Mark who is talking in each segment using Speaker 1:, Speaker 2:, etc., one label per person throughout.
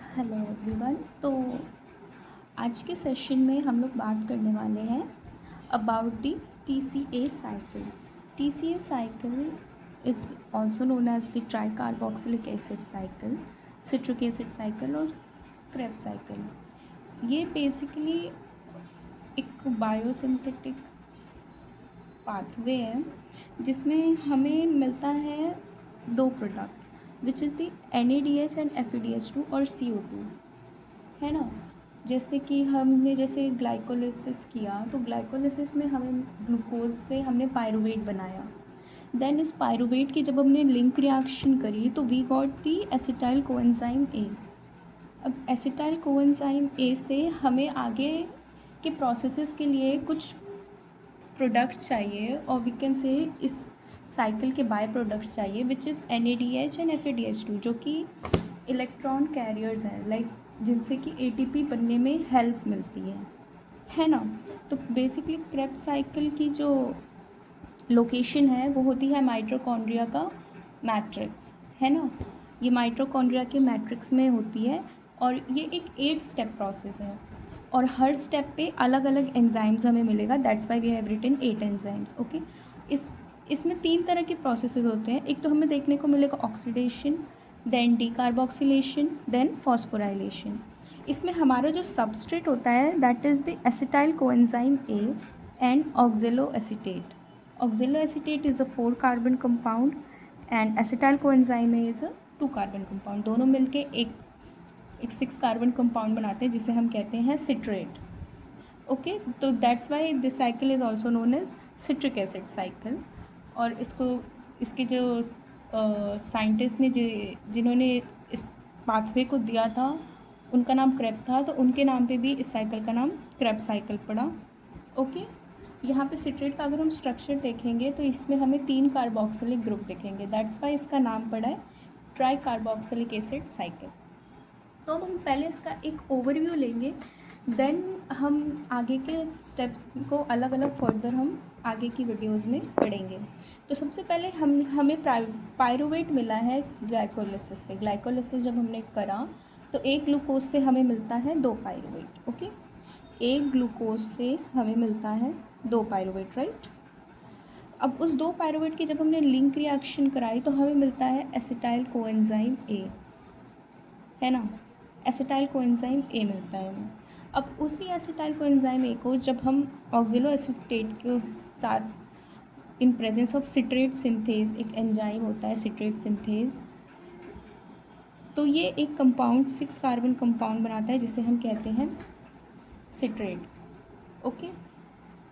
Speaker 1: Hello everyone. तो आज के सेशन में हम लोग बात करने वाले हैं about the TCA cycle. TCA cycle is also known as the tri carboxylic acid cycle, citric acid cycle और क्रेब्स साइकिल। ये बेसिकली एक बायोसिंथेटिक पाथवे है जिसमें हमें मिलता है दो product which is the NADH and FeDH2 और CO2, है ना। जैसे कि हमने जैसे ग्लाइकोलिसिस किया तो ग्लाइकोलिसिस में हमें ग्लूकोज से हमने पायरुवेट बनाया। देन इस पायरुवेट की जब हमने लिंक रिएक्शन करी तो we got the acetyl coenzyme A. अब एसिटाइल कोएंजाइम ए से हमें आगे के प्रोसेसेस के लिए कुछ प्रोडक्ट्स चाहिए और वी कैन से इस साइकिल के बाय प्रोडक्ट्स चाहिए which is NADH and FeDH2 जो कि इलेक्ट्रॉन कैरियर्स हैं, लाइक जिनसे कि ATP बनने में हेल्प मिलती है ना। तो बेसिकली क्रेब्स साइकिल की जो लोकेशन है वो होती है माइटोकॉन्ड्रिया का मैट्रिक्स, है ना। ये माइटोकॉन्ड्रिया के मैट्रिक्स में होती है और ये एक 8 स्टेप प्रोसेस है और हर स्टेप पे अलग अलग एंजाइम्स हमें मिलेगा। That's why we have written 8 enzymes. Okay, इसमें 3 तरह के प्रोसेसेस होते हैं। एक तो हमें देखने को मिलेगा oxidation, then decarboxylation, then phosphorylation. इसमें हमारा जो सबस्ट्रेट होता है that is the acetyl coenzyme A and oxaloacetate. Oxaloacetate is a 4 carbon compound and acetyl coenzyme A is a 2 carbon compound. दोनों मिलके एक 6 कार्बन कंपाउंड बनाते हैं जिसे हम कहते हैं सिट्रेट। ओके, तो that's why this cycle is also known as citric acid cycle. और इसके जो साइंटिस्ट ने जिन्होंने इस पाथवे को दिया था उनका नाम क्रेब था, तो उनके नाम पे भी इस साइकिल का नाम क्रेब साइकिल पड़ा। ओके, यहाँ पे सिट्रेट का अगर हम स्ट्रक्चर देखेंगे तो इसमें हमें 3 कार्बोक्सिलिक ग्रुप दिखेंगे। दैट्स वाई इसका नाम पड़ा है ट्राई कार्बोक्सिलिक एसिड साइकिल। तो अब हम पहले इसका एक ओवरव्यू लेंगे, देन हम आगे के स्टेप्स को अलग अलग फर्दर हम आगे की वीडियोस में पढ़ेंगे। तो सबसे पहले हमें पायरुवेट मिला है ग्लाइकोलिसिस से। ग्लाइकोलिसिस जब हमने करा तो एक ग्लूकोज से हमें मिलता है 2 पायरुवेट। ओके, एक ग्लूकोज से हमें मिलता है 2 पायरुवेट, राइट। अब उस 2 पायरुवेट की जब हमने लिंक रिएक्शन कराई तो हमें मिलता है एसिटाइल कोएंजाइम ए, है ना। एसिटाइल कोएंजाइम ए मिलता है हमें। अब उसी एसिटाइल कोएंजाइम ए को जब हम ऑक्जेलोएसीटेट के साथ इन प्रेजेंस ऑफ सिट्रेट सिंथेज, एक एंजाइम होता है सिट्रेट सिंथेज, तो ये एक कंपाउंड 6 कार्बन कंपाउंड बनाता है जिसे हम कहते हैं सिट्रेट। ओके,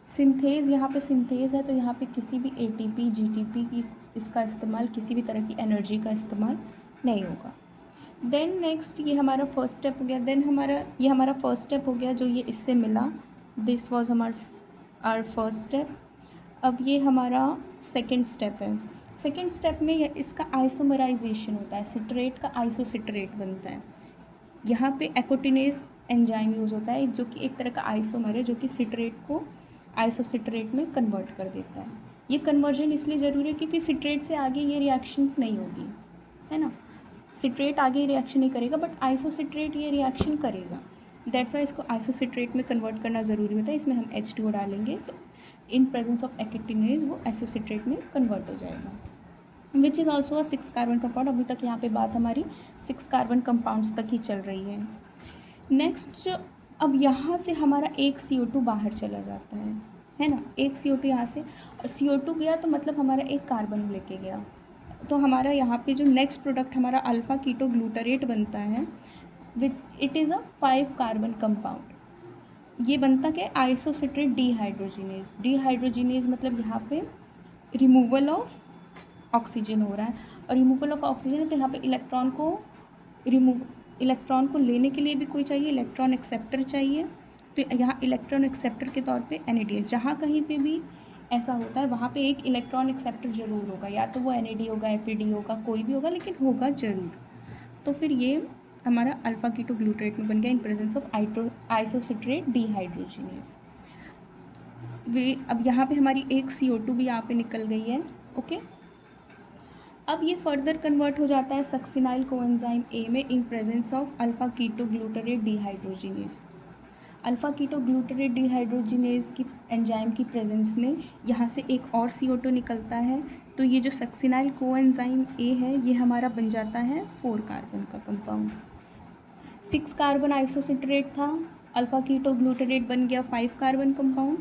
Speaker 1: सिंथेज, यहाँ पे सिंथेज है तो यहाँ पे किसी भी ATP GTP की इसका इस्तेमाल, किसी भी तरह की एनर्जी का इस्तेमाल नहीं होगा। देन नेक्स्ट ये हमारा फर्स्ट स्टेप हो गया। देन ये हमारा फर्स्ट स्टेप हो गया जो ये इससे मिला, this was our first step. अब ये हमारा सेकंड स्टेप है। सेकंड स्टेप में इसका आइसोमराइजेशन होता है, सिट्रेट का आइसोसिट्रेट बनता है। यहाँ पे एकोटिनेज एंजाइम यूज़ होता है जो कि एक तरह का आइसोमर है जो कि सिट्रेट को आइसोसिट्रेट में कन्वर्ट कर देता है। ये कन्वर्जन इसलिए ज़रूरी है क्योंकि सिट्रेट से आगे ये रिएक्शन नहीं होगी, है ना। सिट्रेट आगे रिएक्शन नहीं करेगा बट आइसोसिट्रेट ये रिएक्शन करेगा। दैट्स वाई इसको आइसोसिट्रेट में कन्वर्ट करना ज़रूरी होता है। इसमें हम H2O डालेंगे तो इन प्रेजेंस ऑफ एकेटिनेज वो आइसोसिट्रेट में कन्वर्ट हो जाएगा, which is also 6 carbon compound. अभी तक यहाँ पे बात हमारी 6 कार्बन कंपाउंड्स तक ही चल रही है। नेक्स्ट, अब यहाँ से हमारा एक CO2 बाहर चला जाता है ना। एक CO2 यहाँ से, और CO2 गया तो मतलब हमारा एक कार्बन लेके गया। तो हमारा यहाँ पे जो नेक्स्ट प्रोडक्ट हमारा अल्फ़ा कीटो ग्लूटारेट बनता है with it is a 5 carbon compound. ये बनता क्या, आइसोसिट्रेट डीहाइड्रोजिनेज। डीहाइड्रोजिनेज मतलब यहाँ पे रिमूवल ऑफ ऑक्सीजन हो रहा है, और रिमूवल ऑफ ऑक्सीजन है तो यहाँ पे इलेक्ट्रॉन को लेने के लिए भी कोई चाहिए, इलेक्ट्रॉन एक्सेप्टर चाहिए। तो यहाँ इलेक्ट्रॉन एक्सेप्टर के तौर पे NADH, जहाँ कहीं पे भी ऐसा होता है वहाँ पे एक इलेक्ट्रॉन एक्सेप्टर ज़रूर होगा, या तो वो NAD होगा, FeD होगा, कोई भी होगा लेकिन होगा ज़रूर। तो फिर ये हमारा अल्फ़ा कीटो ग्लूटारेट में बन गया in presence of isocitrate dehydrogenase. वे अब यहाँ पे हमारी एक CO2 भी यहाँ पे निकल गई है। ओके, अब ये फर्दर कन्वर्ट हो जाता है सक्सिनाइल कोएंजाइम ए में in presence of alpha keto glutarate dehydrogenase. Alpha keto glutarate dehydrogenase की एंजाइम की प्रेजेंस में यहाँ से एक और CO2 निकलता है, तो ये जो सक्सिनाइल कोएंजाइम ए है ये हमारा बन जाता है 4 कार्बन का कंपाउंड। 6 कार्बन आइसोसिट्रेट था, अल्फा कीटो ग्लूटारेट बन गया 5 कार्बन कंपाउंड,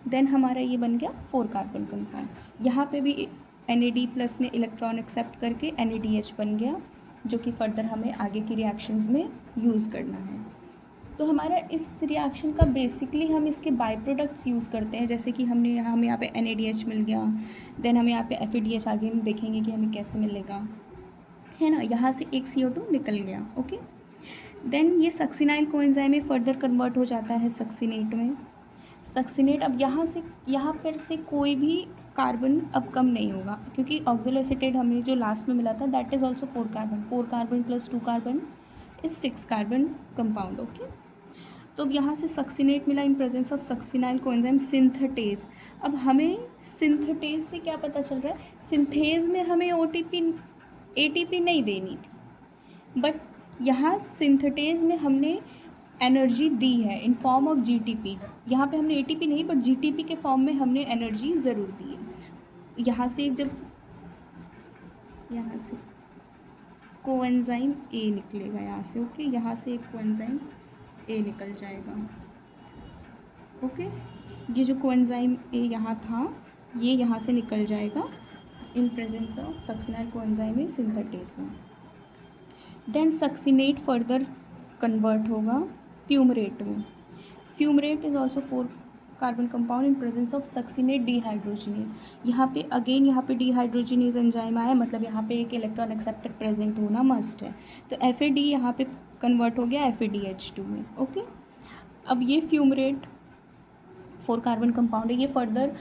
Speaker 1: देन हमारा ये बन गया 4 कार्बन कंपाउंड। यहाँ पे भी NAD+ ने इलेक्ट्रॉन एक्सेप्ट करके NADH बन गया, जो कि फर्दर हमें आगे की रिएक्शंस में यूज़ करना है। तो हमारा इस रिएक्शन का बेसिकली हम इसके बाई प्रोडक्ट्स यूज़ करते हैं, जैसे कि हमें यहाँ पे NADH मिल गया, देन हमें यहाँ पे FADH आगे हम देखेंगे कि हमें कैसे मिलेगा, है ना। यहाँ से एक CO2 निकल गया, ओके। देन ये सक्सिनाइल कोएंजाइम में फर्दर कन्वर्ट हो जाता है सक्सिनेट में। सक्सिनेट अब यहाँ पर से कोई भी कार्बन अब कम नहीं होगा, क्योंकि ऑक्सोलोएसिटेट हमें जो लास्ट में मिला था that is also 4 carbon, 4 carbon plus 2 carbon is 6 carbon compound, okay. तो अब यहाँ से सक्सिनेट मिला इन presence of succinyl coenzyme synthetase. अब हमें सिंथेटेज से क्या पता चल रहा है, सिंथेज में हमें ATP नहीं देनी थी, बट यहाँ सिंथेटेज में हमने एनर्जी दी है इन फॉर्म ऑफ GTP। यहाँ पे हमने ATP नहीं बट GTP के फॉर्म में हमने एनर्जी ज़रूर दी है। यहाँ से कोएंजाइम A निकलेगा यहाँ से, ओके। यहाँ से एक कोएंजाइम A निकल जाएगा, ओके। ये जो कोएंजाइम A यहाँ था ये यहाँ से निकल जाएगा इन presence of succinyl coenzyme A synthetase में। देन सक्सिनेट फर्दर कन्वर्ट होगा फ्यूमरेट में। Fumarate is also 4 carbon compound in presence of succinate dehydrogenase. यहाँ पे डिहाइड्रोजिनेज एंजाइम आया, मतलब यहाँ पे एक इलेक्ट्रॉन एक्सेप्टर प्रेजेंट होना मस्ट है, तो FAD यहाँ पे कन्वर्ट हो गया FADH2 में, ओके। अब ये फ्यूमरेट 4 कार्बन कंपाउंड है, ये फर्दर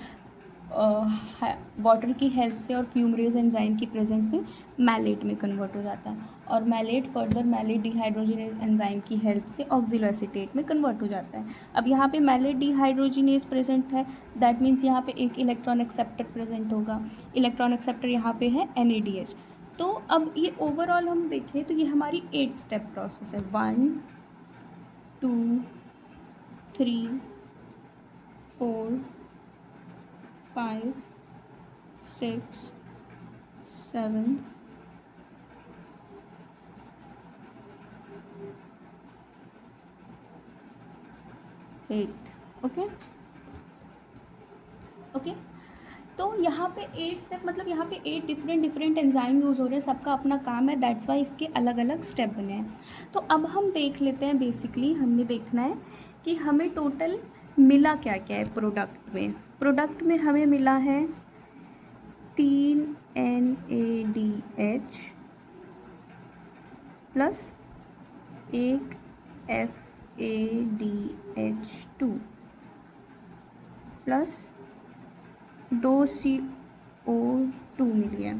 Speaker 1: वाटर की हेल्प से और फ्यूमरेज एंजाइम की प्रेजेंट में मैलेट में कन्वर्ट हो जाता है, और malate further malate dehydrogenase enzyme की हेल्प से ऑक्सिलोएसिटेट में कन्वर्ट हो जाता है। अब यहाँ पे मैलेट डिहाइड्रोजिनेज प्रेजेंट है, दैट मीन्स यहाँ पे एक इलेक्ट्रॉन एक्सेप्टर प्रेजेंट होगा। इलेक्ट्रॉन एक्सेप्टर यहाँ पे है NADH। तो अब ये ओवरऑल हम देखें तो ये हमारी 8 स्टेप प्रोसेस है। 1 2 3 4 5 6 7 8, ओके। तो यहाँ पे 8 स्टेप, मतलब यहाँ पे 8 डिफरेंट एंजाइम यूज़ हो रहे हैं, सबका अपना काम है, दैट्स वाई इसके अलग अलग स्टेप बने हैं। तो अब हम देख लेते हैं, बेसिकली हमने देखना है कि हमें टोटल मिला क्या क्या है प्रोडक्ट में हमें मिला है 3 NADH plus 1 FADH2 plus 2 CO2 मिली है।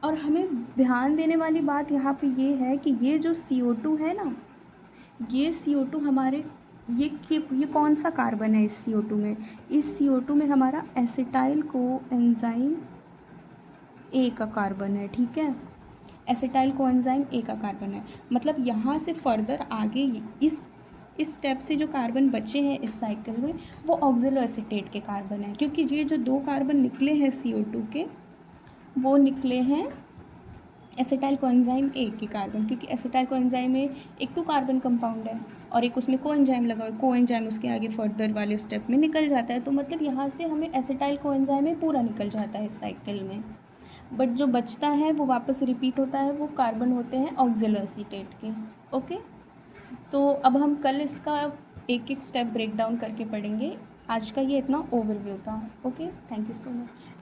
Speaker 1: और हमें ध्यान देने वाली बात यहाँ पे ये है कि ये जो CO2 है ना, ये CO2 हमारे ये कौन सा कार्बन है इस CO2 में? इस CO2 में हमारा एसिटाइल कोएंजाइम A का कार्बन है, ठीक है। एसिटाइल कोएंजाइम A का कार्बन है, मतलब यहाँ से फर्दर आगे इस स्टेप से जो कार्बन बचे हैं इस साइकिल में वो ऑक्सिलोएसिटेट के कार्बन है, क्योंकि ये जो 2 कार्बन निकले हैं CO2 के वो निकले हैं एसिटाइल कोएंजाइम A के कार्बन, क्योंकि एसिटाइल कोएंजाइम में एक 2 कार्बन कंपाउंड है और एक उसमें कोएंजाइम लगा हुआ है, कोएंजाइम उसके आगे फर्दर वाले स्टेप में निकल जाता है। तो मतलब यहाँ से हमें एसिटाइल कोएंजाइम में पूरा निकल जाता है इस साइकिल में, बट जो बचता है वो वापस रिपीट होता है, वो कार्बन होते हैं ऑक्सिलोएसिटेट के, ओके। तो अब हम कल इसका एक स्टेप ब्रेक डाउन करके पढ़ेंगे। आज का ये इतना ओवरव्यू था, okay. Thank you so much.